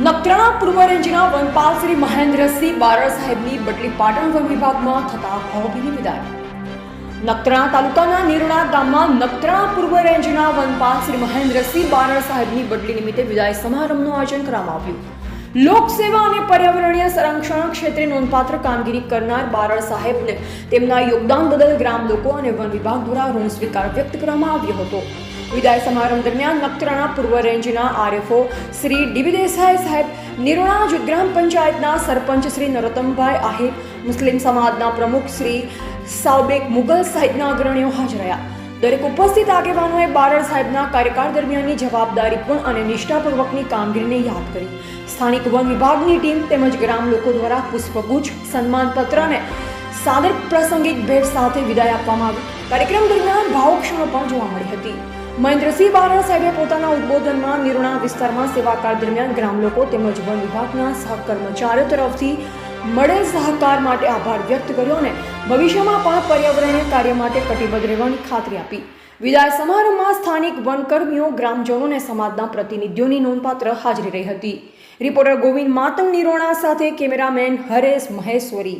નખત્રાણા પૂર્વ રેન્જના વનપાલ શ્રી મહેન્દ્રસિંહ બારડ સાહેબની બદલી પાટણ વન વિભાગમાં થતા ભાવભીની વિદાય. નખત્રાણા તાલુકાના નિરોણા ગામમાં નખત્રાણા પૂર્વ રેન્જના વનપાલ શ્રી મહેન્દ્રસિંહ બારડ સાહેબની બદલી નિમિત્તે વિદાય સમારંભનું આયોજન કરવામાં આવ્યું. લોકસેવા અને પર્યાવરણીય સંરક્ષણ ક્ષેત્રે નોંધપાત્ર કામગીરી કરનાર બારડ સાહેબને તેમના યોગદાન બદલ ગ્રામ લોકો અને વન વિભાગ દ્વારા ઋણ સ્વીકાર વ્યક્ત કરવામાં આવ્યો હતો. વિદાય સમારંભ દરમિયાન નખત્રાણા પૂર્વ રેન્જના આરએફઓ શ્રી ડીબી દેસાઈ સાહેબ, નિરોણા ગ્રામ પંચાયતના સરપંચ શ્રી નરોત્તમભાઈ આહિર, મુસ્લિમ સમાજના પ્રમુખ શ્રી સાવબેક મુગલ સહિતના અગ્રણીઓ હાજર રહ્યા. દરેક ઉપસ્થિત આગેવાનોએ બારડ સાહેબના કાર્યકાળ દરમિયાનની જવાબદારીપૂર્ણ અને નિષ્ઠાપૂર્વકની કામગીરીને યાદ કરી. સ્થાનિક વન વિભાગની ટીમ તેમજ ગ્રામ લોકો દ્વારા પુષ્પગુચ્છ, સન્માનપત્ર અને સાદર પ્રાસંગિક ભેટ સાથે વિદાય આપવામાં આવી. કાર્યક્રમ દરમિયાન ભાવુક ક્ષણો પણ જોવા મળી હતી. મહેન્દ્રસિંહ બારડ સાહેબે પોતાના ઉદ્બોધનમાં નિરોણા વિસ્તારમાં સેવાકાળ દરમિયાન ગ્રામ લોકો તેમજ વન વિભાગના સહકર્મચારીઓ તરફથી મળેલ સહકાર માટે આભાર વ્યક્ત કર્યો અને ભવિષ્યમાં પણ પર્યાવરણીય કાર્ય માટે કટિબદ્ધ રહેવાની ખાતરી આપી. વિદાય સમારંભમાં સ્થાનિક વનકર્મીઓ, ગ્રામજનો અને સમાજના પ્રતિનિધિઓની નોંધપાત્ર હાજરી રહી હતી. રિપોર્ટર ગોવિંદ માતંગ, નિરોણા સાથે કેમેરામેન હરેશ મહેશ્વરી.